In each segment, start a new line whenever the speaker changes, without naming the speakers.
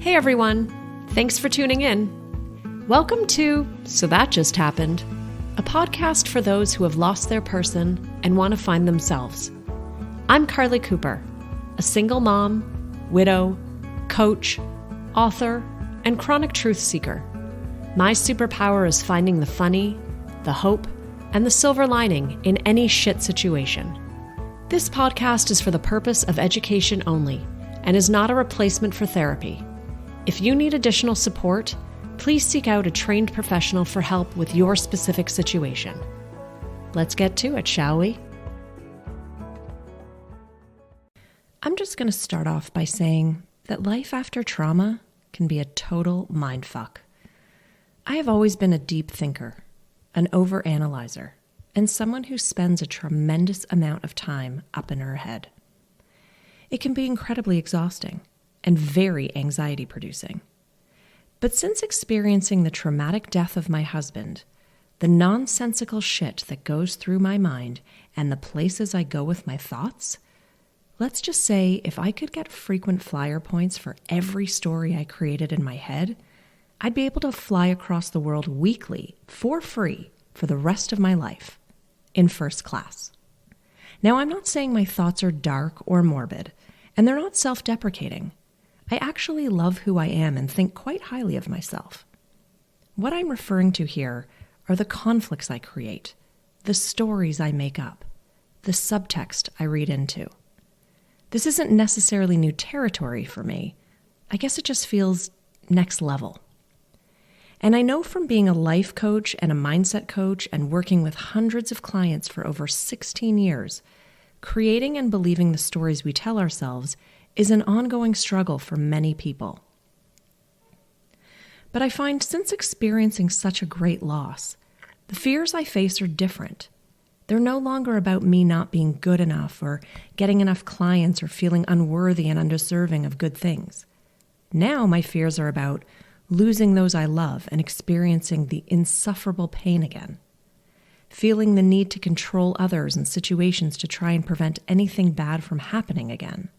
Hey everyone, thanks for tuning in. Welcome to So That Just Happened, a podcast for those who have lost their person and want to find themselves. I'm Carly Cooper, a single mom, widow, coach, author, and chronic truth seeker. My superpower is finding the funny, the hope, and the silver lining in any shit situation. This podcast is for the purpose of education only and is not a replacement for therapy. If you need additional support, please seek out a trained professional for help with your specific situation. Let's get to it, shall we? I'm just going to start off by saying that life after trauma can be a total mindfuck. I have always been a deep thinker, an overanalyzer, and someone who spends a tremendous amount of time up in her head. It can be incredibly exhausting and very anxiety-producing. But since experiencing the traumatic death of my husband, the nonsensical shit that goes through my mind and the places I go with my thoughts, let's just say if I could get frequent flyer points for every story I created in my head, I'd be able to fly across the world weekly for free for the rest of my life in first class. Now, I'm not saying my thoughts are dark or morbid, and they're not self-deprecating. I actually love who I am and think quite highly of myself. What I'm referring to here are the conflicts I create, the stories I make up, the subtext I read into. This isn't necessarily new territory for me. I guess it just feels next level. And I know from being a life coach and a mindset coach and working with hundreds of clients for over 16 years, creating and believing the stories we tell ourselves is an ongoing struggle for many people. But I find since experiencing such a great loss, the fears I face are different. They're no longer about me not being good enough or getting enough clients or feeling unworthy and undeserving of good things. Now my fears are about losing those I love and experiencing the insufferable pain again. Feeling the need to control others and situations to try and prevent anything bad from happening again.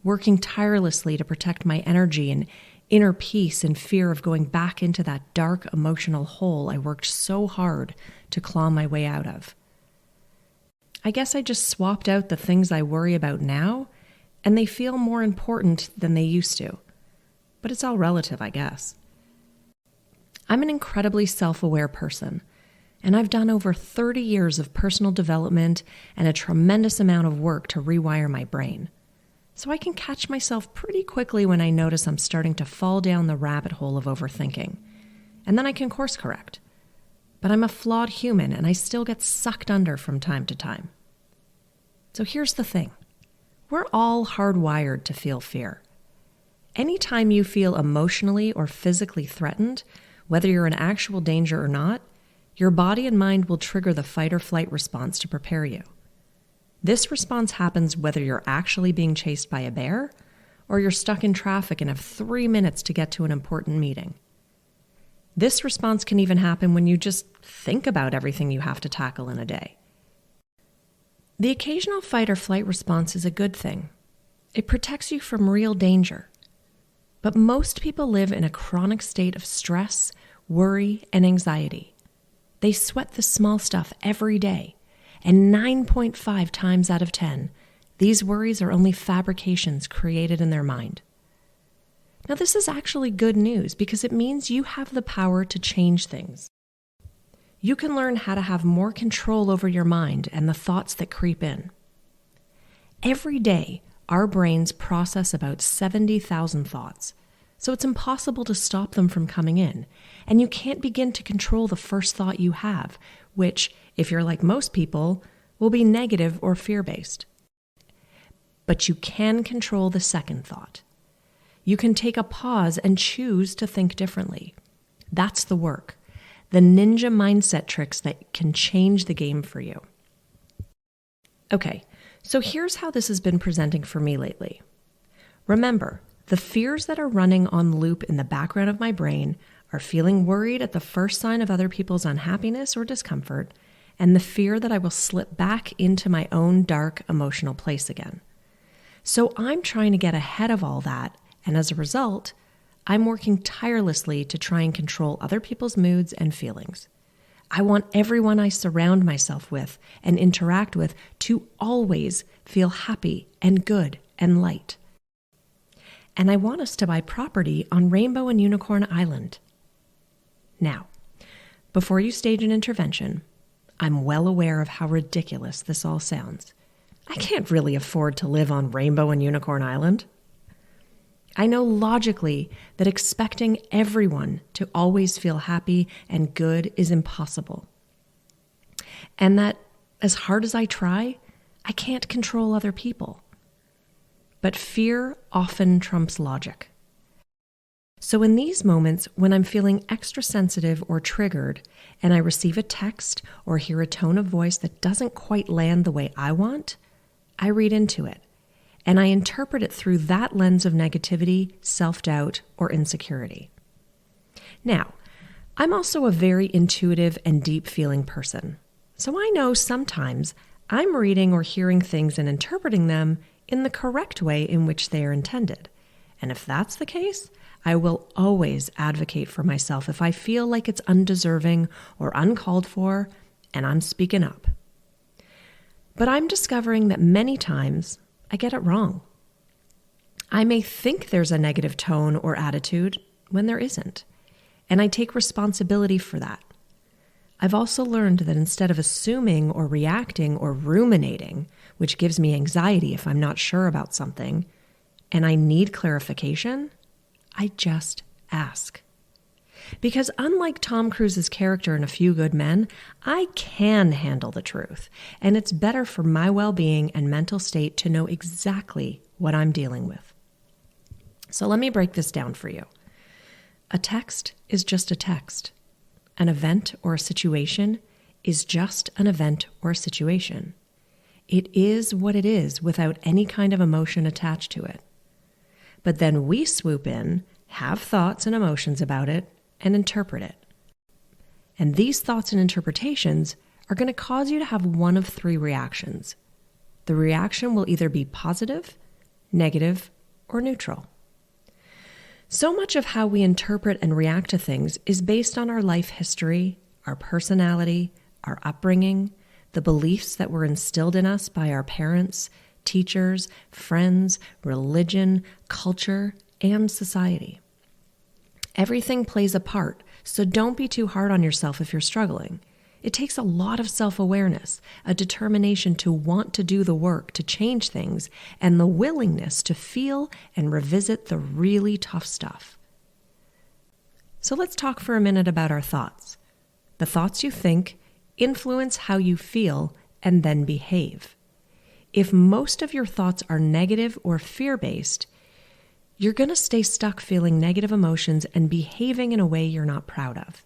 Working tirelessly to protect my energy and inner peace in fear of going back into that dark emotional hole I worked so hard to claw my way out of. I guess I just swapped out the things I worry about now, and they feel more important than they used to. But it's all relative, I guess. I'm an incredibly self-aware person, and I've done over 30 years of personal development and a tremendous amount of work to rewire my brain. So I can catch myself pretty quickly when I notice I'm starting to fall down the rabbit hole of overthinking. And then I can course correct. But I'm a flawed human and I still get sucked under from time to time. So here's the thing. We're all hardwired to feel fear. Anytime you feel emotionally or physically threatened, whether you're in actual danger or not, your body and mind will trigger the fight or flight response to prepare you. This response happens whether you're actually being chased by a bear or you're stuck in traffic and have 3 minutes to get to an important meeting. This response can even happen when you just think about everything you have to tackle in a day. The occasional fight or flight response is a good thing. It protects you from real danger. But most people live in a chronic state of stress, worry, and anxiety. They sweat the small stuff every day. And 9.5 times out of 10, these worries are only fabrications created in their mind. Now, this is actually good news because it means you have the power to change things. You can learn how to have more control over your mind and the thoughts that creep in. Every day, our brains process about 70,000 thoughts, so it's impossible to stop them from coming in, and you can't begin to control the first thought you have, which, if you're like most people, will be negative or fear-based. But you can control the second thought. You can take a pause and choose to think differently. That's the work, the ninja mindset tricks that can change the game for you. Okay, so here's how this has been presenting for me lately. Remember, the fears that are running on loop in the background of my brain are feeling worried at the first sign of other people's unhappiness or discomfort, and the fear that I will slip back into my own dark emotional place again. So I'm trying to get ahead of all that, and as a result, I'm working tirelessly to try and control other people's moods and feelings. I want everyone I surround myself with and interact with to always feel happy and good and light. And I want us to buy property on Rainbow and Unicorn Island. Now, before you stage an intervention, I'm well aware of how ridiculous this all sounds. I can't really afford to live on Rainbow and Unicorn Island. I know logically that expecting everyone to always feel happy and good is impossible. And that, as hard as I try, I can't control other people. But fear often trumps logic. So in these moments, when I'm feeling extra sensitive or triggered, and I receive a text or hear a tone of voice that doesn't quite land the way I want, I read into it, and I interpret it through that lens of negativity, self-doubt, or insecurity. Now, I'm also a very intuitive and deep-feeling person, so I know sometimes I'm reading or hearing things and interpreting them in the correct way in which they are intended. And if that's the case, I will always advocate for myself if I feel like it's undeserving or uncalled for, and I'm speaking up. But I'm discovering that many times I get it wrong. I may think there's a negative tone or attitude when there isn't, and I take responsibility for that. I've also learned that instead of assuming or reacting or ruminating, which gives me anxiety if I'm not sure about something, and I need clarification, I just ask. Because unlike Tom Cruise's character in A Few Good Men, I can handle the truth, and it's better for my well-being and mental state to know exactly what I'm dealing with. So let me break this down for you. A text is just a text. An event or a situation is just an event or a situation. It is what it is without any kind of emotion attached to it. But then we swoop in, have thoughts and emotions about it, and interpret it. And these thoughts and interpretations are going to cause you to have one of three reactions. The reaction will either be positive, negative, or neutral. So much of how we interpret and react to things is based on our life history, our personality, our upbringing, the beliefs that were instilled in us by our parents, teachers, friends, religion, culture, and society. Everything plays a part, so don't be too hard on yourself if you're struggling. It takes a lot of self-awareness, a determination to want to do the work to change things, and the willingness to feel and revisit the really tough stuff. So let's talk for a minute about our thoughts. The thoughts you think influence how you feel and then behave. If most of your thoughts are negative or fear-based, you're going to stay stuck feeling negative emotions and behaving in a way you're not proud of.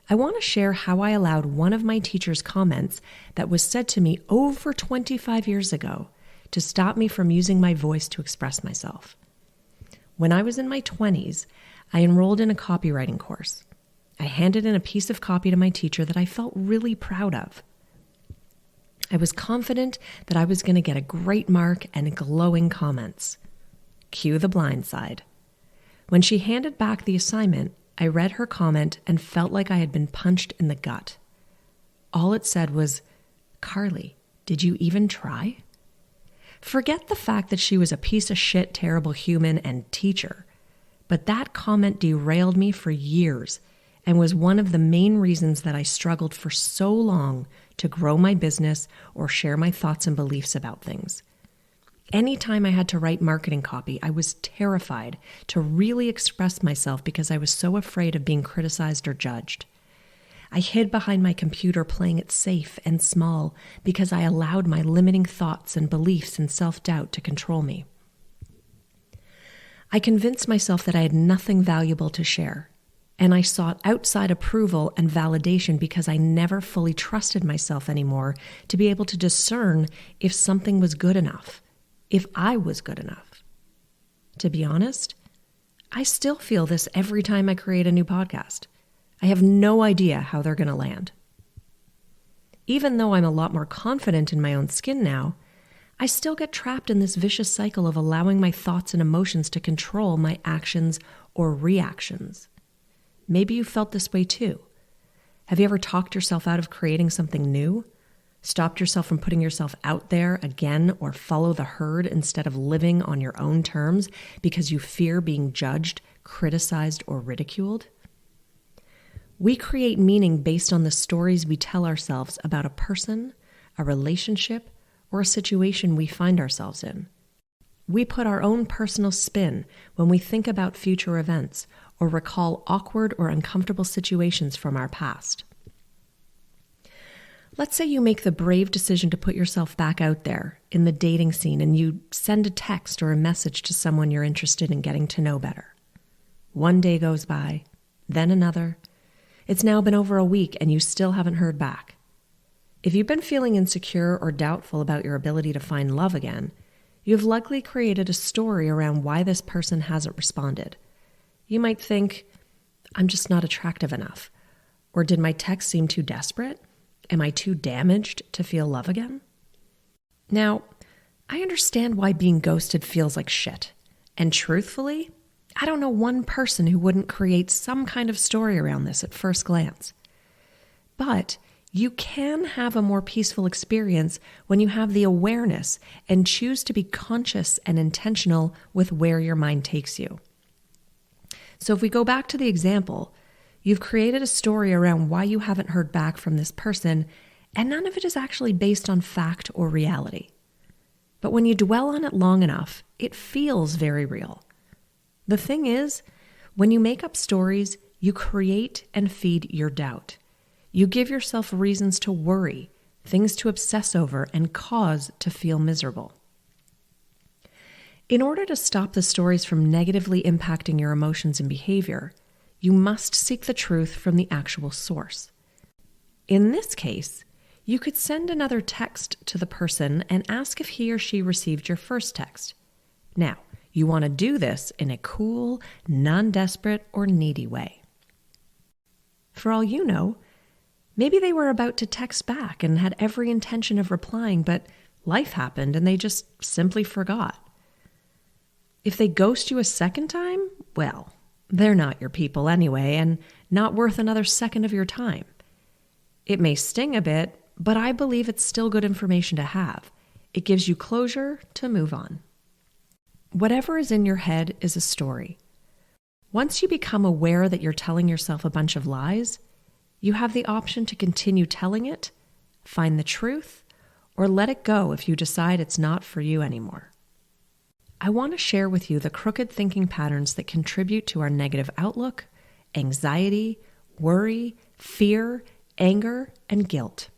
I want to share how I allowed one of my teacher's comments that was said to me over 25 years ago to stop me from using my voice to express myself. When I was in my 20s, I enrolled in a copywriting course. I handed in a piece of copy to my teacher that I felt really proud of. I was confident that I was going to get a great mark and glowing comments. Cue the blind side. When she handed back the assignment, I read her comment and felt like I had been punched in the gut. All it said was, "Carly, did you even try?" Forget the fact that she was a piece of shit, terrible human and teacher, but that comment derailed me for years and was one of the main reasons that I struggled for so long to grow my business or share my thoughts and beliefs about things. Anytime I had to write marketing copy, I was terrified to really express myself because I was so afraid of being criticized or judged. I hid behind my computer playing it safe and small because I allowed my limiting thoughts and beliefs and self-doubt to control me. I convinced myself that I had nothing valuable to share, and I sought outside approval and validation because I never fully trusted myself anymore to be able to discern if something was good enough. If I was good enough. To be honest, I still feel this every time I create a new podcast. I have no idea how they're going to land. Even though I'm a lot more confident in my own skin now, I still get trapped in this vicious cycle of allowing my thoughts and emotions to control my actions or reactions. Maybe you felt this way too. Have you ever talked yourself out of creating something new? Stopped yourself from putting yourself out there again, or follow the herd instead of living on your own terms because you fear being judged, criticized, or ridiculed? We create meaning based on the stories we tell ourselves about a person, a relationship, or a situation we find ourselves in. We put our own personal spin when we think about future events or recall awkward or uncomfortable situations from our past. Let's say you make the brave decision to put yourself back out there in the dating scene and you send a text or a message to someone you're interested in getting to know better. One day goes by, then another. It's now been over a week and you still haven't heard back. If you've been feeling insecure or doubtful about your ability to find love again, you've likely created a story around why this person hasn't responded. You might think, I'm just not attractive enough. Or did my text seem too desperate? Am I too damaged to feel love again? Now, I understand why being ghosted feels like shit. And truthfully, I don't know one person who wouldn't create some kind of story around this at first glance. But you can have a more peaceful experience when you have the awareness and choose to be conscious and intentional with where your mind takes you. So if we go back to the example, you've created a story around why you haven't heard back from this person, and none of it is actually based on fact or reality. But when you dwell on it long enough, it feels very real. The thing is, when you make up stories, you create and feed your doubt. You give yourself reasons to worry, things to obsess over, and cause to feel miserable. In order to stop the stories from negatively impacting your emotions and behavior, you must seek the truth from the actual source. In this case, you could send another text to the person and ask if he or she received your first text. Now, you want to do this in a cool, non-desperate, or needy way. For all you know, maybe they were about to text back and had every intention of replying, but life happened and they just simply forgot. If they ghost you a second time, well, they're not your people anyway and not worth another second of your time. It may sting a bit, but I believe it's still good information to have. It gives you closure to move on. Whatever is in your head is a story. Once you become aware that you're telling yourself a bunch of lies, you have the option to continue telling it, find the truth, or let it go if you decide it's not for you anymore. I want to share with you the crooked thinking patterns that contribute to our negative outlook, anxiety, worry, fear, anger, and guilt.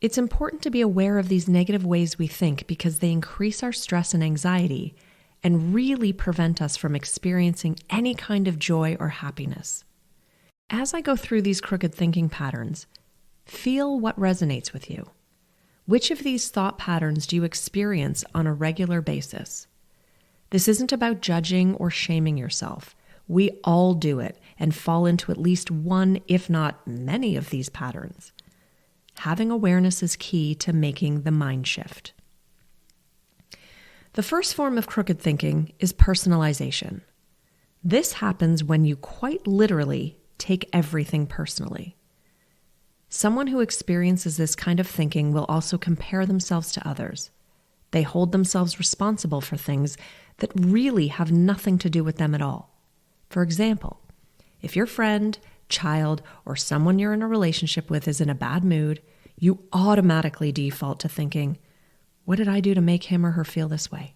It's important to be aware of these negative ways we think because they increase our stress and anxiety and really prevent us from experiencing any kind of joy or happiness. As I go through these crooked thinking patterns, feel what resonates with you. Which of these thought patterns do you experience on a regular basis? This isn't about judging or shaming yourself. We all do it and fall into at least one, if not many, of these patterns. Having awareness is key to making the mind shift. The first form of crooked thinking is personalization. This happens when you quite literally take everything personally. Someone who experiences this kind of thinking will also compare themselves to others. They hold themselves responsible for things that really have nothing to do with them at all. For example, if your friend, child, or someone you're in a relationship with is in a bad mood, you automatically default to thinking, what did I do to make him or her feel this way?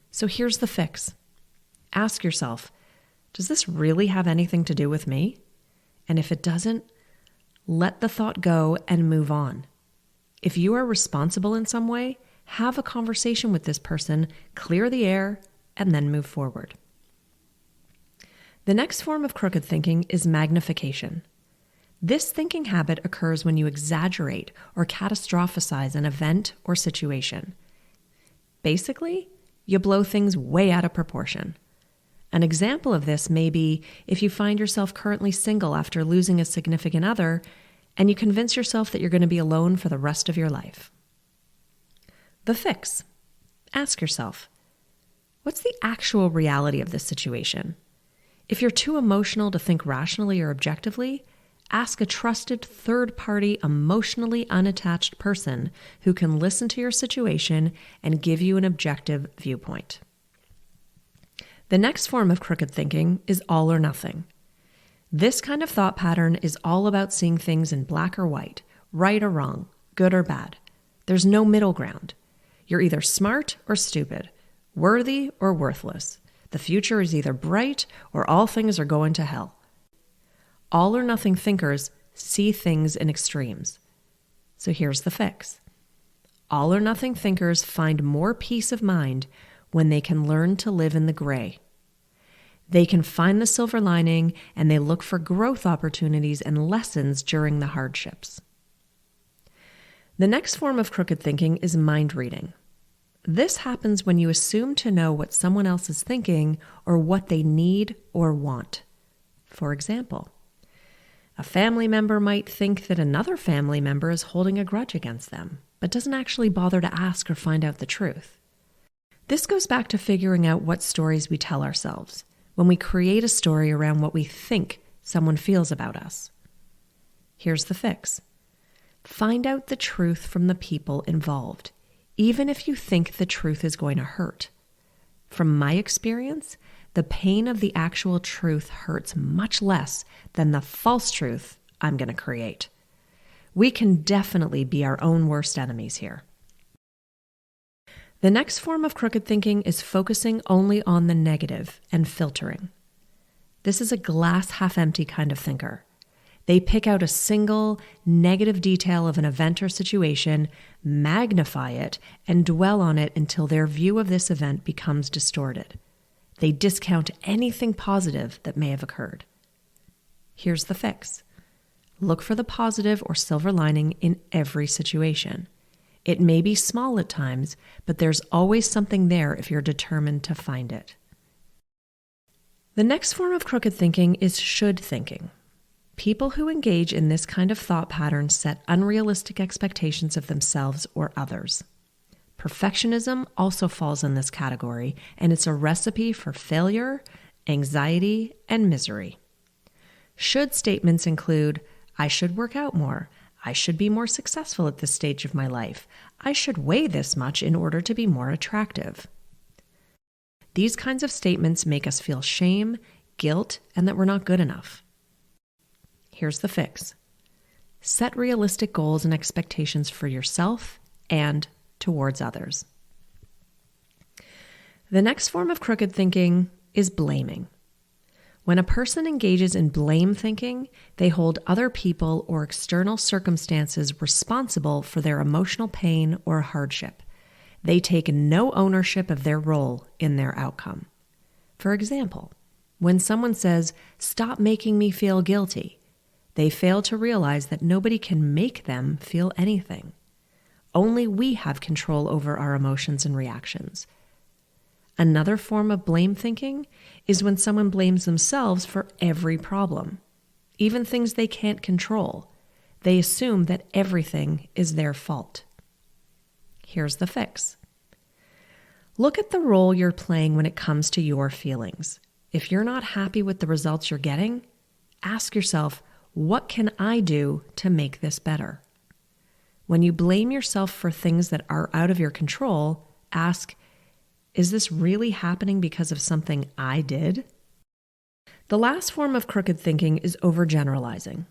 So here's the fix. Ask yourself, does this really have anything to do with me? And if it doesn't, let the thought go and move on. If you are responsible in some way, have a conversation with this person, clear the air, and then move forward. The next form of crooked thinking is magnification. This thinking habit occurs when you exaggerate or catastrophize an event or situation. Basically, you blow things way out of proportion. An example of this may be if you find yourself currently single after losing a significant other, and you convince yourself that you're going to be alone for the rest of your life. The fix. Ask yourself, what's the actual reality of this situation? If you're too emotional to think rationally or objectively, ask a trusted third-party, emotionally unattached person who can listen to your situation and give you an objective viewpoint. The next form of crooked thinking is all or nothing. This kind of thought pattern is all about seeing things in black or white, right or wrong, good or bad. There's no middle ground. You're either smart or stupid, worthy or worthless. The future is either bright or all things are going to hell. All or nothing thinkers see things in extremes. So here's the fix. All or nothing thinkers find more peace of mind when they can learn to live in the gray. They can find the silver lining and they look for growth opportunities and lessons during the hardships. The next form of crooked thinking is mind reading. This happens when you assume to know what someone else is thinking or what they need or want. For example, a family member might think that another family member is holding a grudge against them, but doesn't actually bother to ask or find out the truth. This goes back to figuring out what stories we tell ourselves when we create a story around what we think someone feels about us. Here's the fix. Find out the truth from the people involved, even if you think the truth is going to hurt. From my experience, the pain of the actual truth hurts much less than the false truth I'm going to create. We can definitely be our own worst enemies here. The next form of crooked thinking is focusing only on the negative and filtering. This is a glass half empty kind of thinker. They pick out a single negative detail of an event or situation, magnify it, and dwell on it until their view of this event becomes distorted. They discount anything positive that may have occurred. Here's the fix. Look for the positive or silver lining in every situation. It may be small at times, but there's always something there if you're determined to find it. The next form of crooked thinking is should thinking. People who engage in this kind of thought pattern set unrealistic expectations of themselves or others. Perfectionism also falls in this category, and it's a recipe for failure, anxiety, and misery. Should statements include, I should work out more. I should be more successful at this stage of my life. I should weigh this much in order to be more attractive. These kinds of statements make us feel shame, guilt, and that we're not good enough. Here's the fix. Set realistic goals and expectations for yourself and towards others. The next form of crooked thinking is blaming. When a person engages in blame thinking, they hold other people or external circumstances responsible for their emotional pain or hardship. They take no ownership of their role in their outcome. For example, when someone says, "Stop making me feel guilty," they fail to realize that nobody can make them feel anything. Only we have control over our emotions and reactions. Another form of blame thinking is when someone blames themselves for every problem, even things they can't control. They assume that everything is their fault. Here's the fix. Look at the role you're playing when it comes to your feelings. If you're not happy with the results you're getting, ask yourself, what can I do to make this better? When you blame yourself for things that are out of your control, ask, is this really happening because of something I did? The last form of crooked thinking is overgeneralizing.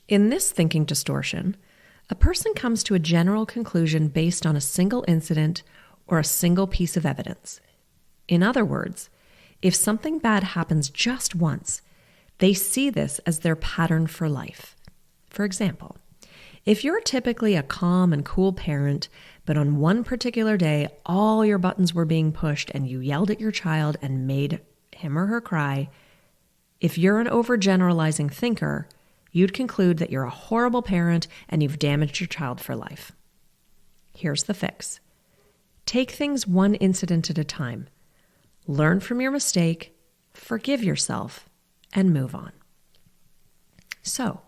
In this thinking distortion, a person comes to a general conclusion based on a single incident or a single piece of evidence. In other words, if something bad happens just once, they see this as their pattern for life. For example, if you're typically a calm and cool parent, but on one particular day, all your buttons were being pushed and you yelled at your child and made him or her cry, if you're an overgeneralizing thinker, you'd conclude that you're a horrible parent and you've damaged your child for life. Here's the fix. Take things one incident at a time. Learn from your mistake, forgive yourself, and move on. So,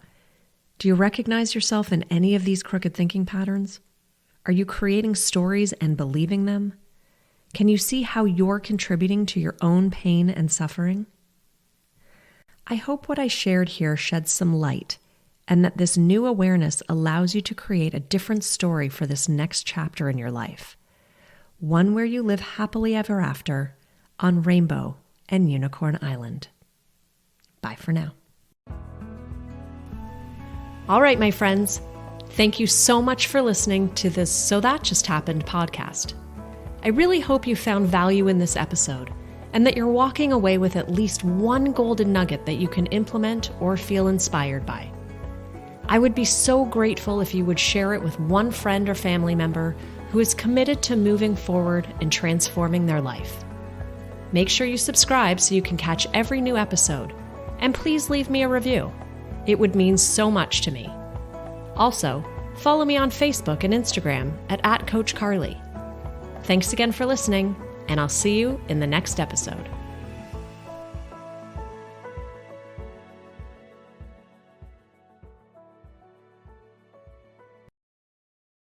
do you recognize yourself in any of these crooked thinking patterns? Are you creating stories and believing them? Can you see how you're contributing to your own pain and suffering? I hope what I shared here sheds some light, and that this new awareness allows you to create a different story for this next chapter in your life. One where you live happily ever after on Rainbow and Unicorn Island. Bye for now. All right, my friends. Thank you so much for listening to this So That Just Happened podcast. I really hope you found value in this episode and that you're walking away with at least one golden nugget that you can implement or feel inspired by. I would be so grateful if you would share it with one friend or family member who is committed to moving forward and transforming their life. Make sure you subscribe so you can catch every new episode, and please leave me a review. It would mean so much to me. Also, follow me on Facebook and Instagram at @CoachCarly. Thanks again for listening, and I'll see you in the next episode.